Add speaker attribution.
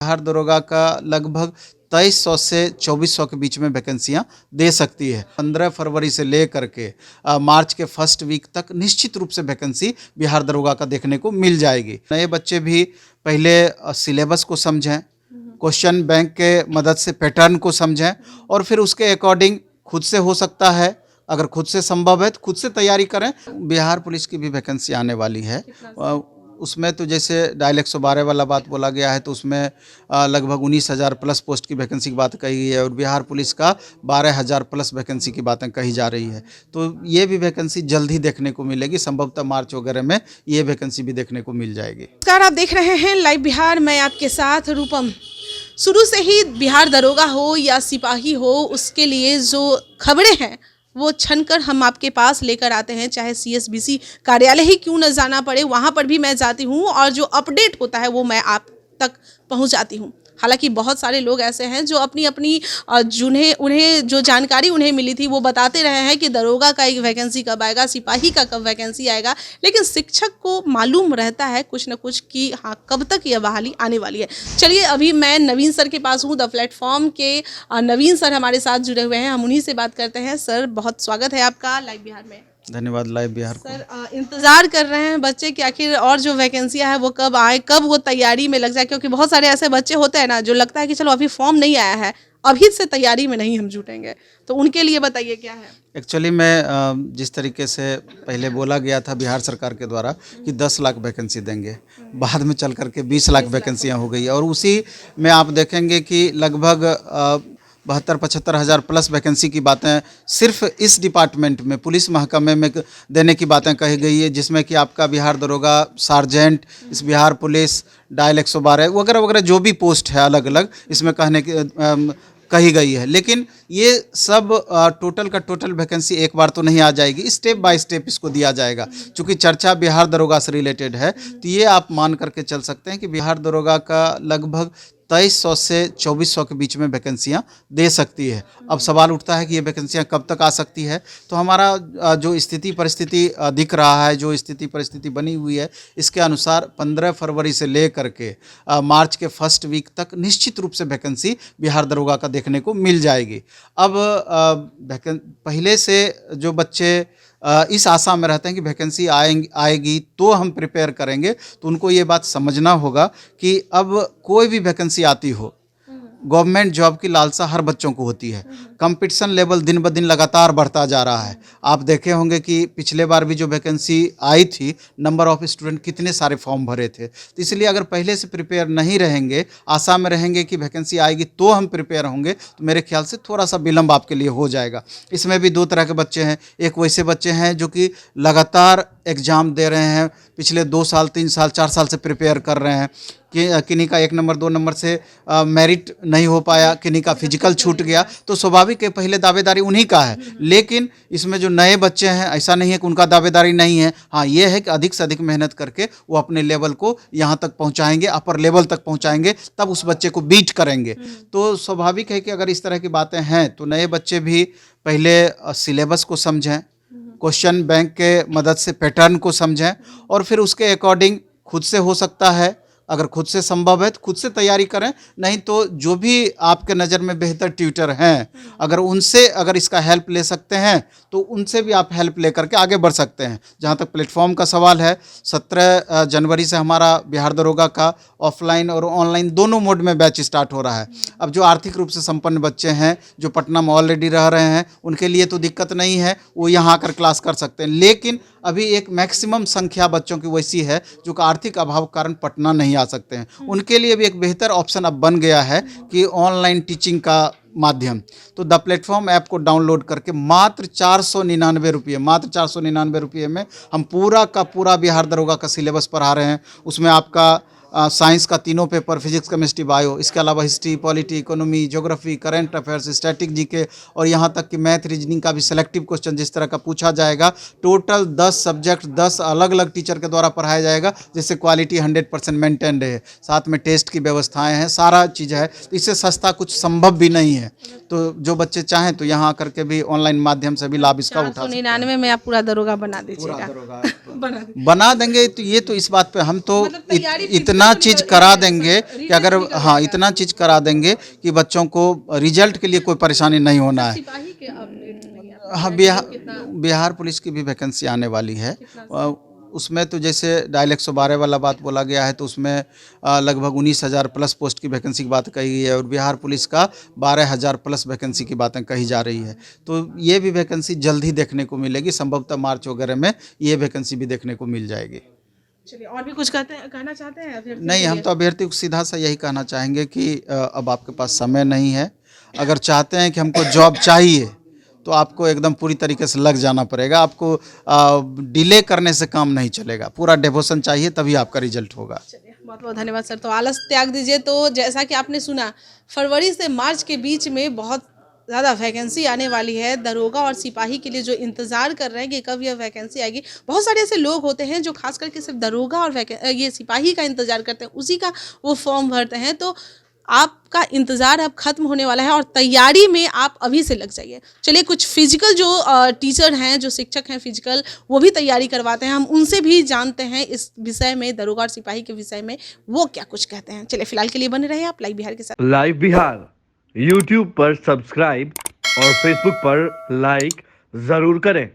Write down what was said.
Speaker 1: बिहार दरोगा का लगभग 2300 से 2400 के बीच में वैकेंसियां दे सकती है। 15 फरवरी से लेकर के मार्च के फर्स्ट वीक तक निश्चित रूप से वैकेंसी बिहार दरोगा का देखने को मिल जाएगी। नए बच्चे भी पहले सिलेबस को समझें, क्वेश्चन बैंक के मदद से पैटर्न को समझें और फिर उसके अकॉर्डिंग खुद से हो सकता है, अगर खुद से संभव है तो खुद से तैयारी करें। बिहार पुलिस की भी वैकेंसी आने वाली है। उसमें तो जैसे डायल 112 वाला बात बोला गया है, तो उसमें लगभग 19,000 प्लस पोस्ट की वैकेंसी की बात कही गई है और बिहार पुलिस का 12,000 प्लस वैकेंसी की बातें कही जा रही है। तो ये भी वैकेंसी जल्द ही देखने को मिलेगी, संभवतः मार्च वगैरह में ये वैकेंसी भी देखने को मिल जाएगी।
Speaker 2: नमस्कार, आप देख रहे हैं लाइव बिहार, मैं आपके साथ रूपम। शुरू से ही बिहार दरोगा हो या सिपाही हो, उसके लिए जो खबरें हैं वो छनकर हम आपके पास लेकर आते हैं, चाहे सीएसबीसी कार्यालय ही क्यों न जाना पड़े, वहाँ पर भी मैं जाती हूँ और जो अपडेट होता है वो मैं आप तक पहुँच जाती हूँ। हालांकि बहुत सारे लोग ऐसे हैं जो अपनी उन्हें जो जानकारी उन्हें मिली थी वो बताते रहे हैं कि दरोगा का एक वैकेंसी कब आएगा, सिपाही का कब वैकेंसी आएगा, लेकिन शिक्षक को मालूम रहता है कुछ न कुछ कि हाँ कब तक यह बहाली आने वाली है। चलिए, अभी मैं नवीन सर के पास हूँ, द प्लेटफॉर्म के नवीन सर हमारे साथ जुड़े हुए हैं, हम उन्हीं से बात करते हैं। सर, बहुत स्वागत है आपका लाइव बिहार में।
Speaker 1: धन्यवाद लाइव बिहार को।
Speaker 2: सर, इंतज़ार कर रहे हैं बच्चे कि आखिर और जो वैकेंसियाँ हैं वो कब आए, कब वो तैयारी में लग जाए, क्योंकि बहुत सारे ऐसे बच्चे होते हैं ना जो लगता है कि चलो अभी फॉर्म नहीं आया है, अभी से तैयारी में नहीं हम जुटेंगे, तो उनके लिए बताइए क्या है।
Speaker 1: एक्चुअली मैं जिस तरीके से पहले बोला गया था बिहार सरकार के द्वारा कि 10 लाख वैकेंसी देंगे, बाद में चल करके 20 लाख वैकेंसियाँ हो गई और उसी में आप देखेंगे कि लगभग 72-75 हज़ार प्लस वैकेंसी की बातें सिर्फ इस डिपार्टमेंट में, पुलिस महकमे में देने की बातें कही गई है, जिसमें कि आपका बिहार दरोगा, सार्जेंट, इस बिहार पुलिस, डायल 112 वगैरह वगैरह जो भी पोस्ट है अलग अलग इसमें कही गई है। लेकिन ये सब टोटल का टोटल वैकेंसी एक बार तो नहीं आ जाएगी, स्टेप बाय स्टेप इसको दिया जाएगा। चूँकि चर्चा बिहार दरोगा से रिलेटेड है, तो ये आप मान करके चल सकते हैं कि बिहार दरोगा का लगभग 2300 से 2400 के बीच में वैकेंसियां दे सकती है। अब सवाल उठता है कि ये वैकेंसियां कब तक आ सकती है, तो हमारा जो स्थिति परिस्थिति दिख रहा है, जो स्थिति परिस्थिति बनी हुई है, इसके अनुसार 15 फरवरी से लेकर के मार्च के फर्स्ट वीक तक निश्चित रूप से वैकेंसी बिहार दरोगा का देखने को मिल जाएगी। अब पहले से जो बच्चे इस आशा में रहते हैं कि वैकेंसी आएगी तो हम प्रिपेयर करेंगे, तो उनको ये बात समझना होगा कि अब कोई भी वैकेंसी आती हो, गवर्नमेंट जॉब की लालसा हर बच्चों को होती है। कंपटीशन लेवल दिन ब दिन लगातार बढ़ता जा रहा है। आप देखे होंगे कि पिछले बार भी जो वैकेंसी आई थी, नंबर ऑफ स्टूडेंट कितने सारे फॉर्म भरे थे। तो इसलिए अगर पहले से प्रिपेयर नहीं रहेंगे, आशा में रहेंगे कि वैकेंसी आएगी तो हम प्रिपेयर होंगे, तो मेरे ख्याल से थोड़ा सा विलम्ब आपके लिए हो जाएगा। इसमें भी दो तरह के बच्चे हैं। एक वैसे बच्चे हैं जो कि लगातार एग्ज़ाम दे रहे हैं, पिछले 2 साल 3 साल 4 साल से प्रिपेयर कर रहे हैं, कि किन्हीं का 1 नंबर 2 नंबर से मेरिट नहीं हो पाया, किन्हीं का फिजिकल छूट गया, तो स्वाभाविक है पहले दावेदारी उन्हीं का है। लेकिन इसमें जो नए बच्चे हैं, ऐसा नहीं है कि उनका दावेदारी नहीं है। हाँ, ये है कि अधिक से अधिक मेहनत करके वो अपने लेवल को यहाँ तक पहुँचाएंगे, अपर लेवल तक पहुँचाएंगे, तब उस बच्चे को बीट करेंगे। तो स्वाभाविक है कि अगर इस तरह की बातें हैं तो नए बच्चे भी पहले सिलेबस को समझें, क्वेश्चन बैंक के मदद से पैटर्न को समझें और फिर उसके अकॉर्डिंग खुद से हो सकता है, अगर खुद से संभव है तो खुद से तैयारी करें। नहीं तो जो भी आपके नज़र में बेहतर ट्यूटर हैं, अगर उनसे अगर इसका हेल्प ले सकते हैं तो उनसे भी आप हेल्प लेकर के आगे बढ़ सकते हैं। जहाँ तक प्लेटफॉर्म का सवाल है, 17 जनवरी से हमारा बिहार दरोगा का ऑफलाइन और ऑनलाइन दोनों मोड में बैच स्टार्ट हो रहा है। अब जो आर्थिक रूप से संपन्न बच्चे हैं, जो पटना में ऑलरेडी रह रहे हैं, उनके लिए तो दिक्कत नहीं है, वो यहाँ आकर क्लास कर सकते हैं। लेकिन अभी एक मैक्सिमम संख्या बच्चों की वैसी है जो कि आर्थिक अभाव के कारण पटना नहीं आ सकते हैं। उनके लिए भी एक बेहतर ऑप्शन अब बन गया है कि ऑनलाइन टीचिंग का माध्यम। तो द प्लेटफॉर्म ऐप को डाउनलोड करके मात्र 499 रुपये, मात्र 499 रुपये में हम पूरा का पूरा बिहार दरोगा का सिलेबस पढ़ा रहे हैं। उसमें आपका साइंस का तीनों पेपर, फिजिक्स, केमिस्ट्री, बायो, इसके अलावा history, polity, economy, geography, current affairs, static, GK और यहाँ तक कि मैथ, रीजनिंग का भी सिलेक्टिव क्वेश्चन जिस तरह का पूछा जाएगा। टोटल 10 सब्जेक्ट 10 अलग अलग टीचर के द्वारा पढ़ाया जाएगा, जिससे क्वालिटी 100% मेंटेन्ड है। साथ में टेस्ट की व्यवस्थाएं हैं, सारा चीज़ है। इससे सस्ता कुछ संभव भी नहीं है। तो जो बच्चे चाहें तो यहाँ आकर के भी ऑनलाइन माध्यम से भी लाभ इसका उठा सकते हैं।
Speaker 2: 499 में आप पूरा दरोगा बना दीजिएगा।
Speaker 1: बना देंगे। तो ये तो इस बात पे हम तो इतना चीज करा देंगे कि अगर हाँ इतना चीज करा देंगे कि बच्चों को रिजल्ट के लिए कोई परेशानी नहीं होना है।
Speaker 2: सिपाही के अपडेट नहीं है।
Speaker 1: हाँ, बिहार पुलिस की भी वैकेंसी आने वाली है। उसमें तो जैसे डायल 112 वाला बात बोला गया है, तो उसमें लगभग 19,000 प्लस पोस्ट की वैकेंसी की बात कही गई है और बिहार पुलिस का 12,000 प्लस वैकेंसी की बातें कही जा रही है। तो ये भी वैकेंसी जल्द ही देखने को मिलेगी, संभवतः मार्च वगैरह में ये वैकेंसी भी देखने को मिल जाएगी।
Speaker 2: चलिए, और भी कुछ कहना चाहते हैं अभ्यर्थी?
Speaker 1: नहीं, हम तो अभ्यर्थी को सीधा सा यही कहना चाहेंगे कि अब आपके पास समय नहीं है। अगर चाहते हैं कि हमको जॉब चाहिए तो आपको एकदम पूरी तरीके से लग जाना पड़ेगा। आपको डिले करने से काम नहीं चलेगा, पूरा डिवोशन चाहिए तभी आपका रिजल्ट होगा।
Speaker 2: चलिए, बहुत बहुत धन्यवाद सर। तो आलस त्याग दीजिए। तो जैसा कि आपने सुना, फरवरी से मार्च के बीच में बहुत ज़्यादा वैकेंसी आने वाली है। दरोगा और सिपाही के लिए जो इंतज़ार कर रहे हैं कि कब यह वैकेंसी आएगी, बहुत सारे ऐसे लोग होते हैं जो खास करके सिर्फ दरोगा और ये सिपाही का इंतज़ार करते हैं, उसी का वो फॉर्म भरते हैं। तो आपका इंतज़ार अब खत्म होने वाला है और तैयारी में आप अभी से लग जाइए। चलिए, कुछ फिजिकल जो टीचर हैं, जो शिक्षक हैं फिजिकल, वो भी तैयारी करवाते हैं। हम उनसे भी जानते हैं इस विषय में, दरोगा और सिपाही के विषय में वो क्या कुछ कहते हैं। चलिए, फिलहाल के लिए बने रहे आप लाइव बिहार के साथ।
Speaker 3: लाइव बिहार यूट्यूब पर सब्सक्राइब और फेसबुक पर लाइक जरूर करें।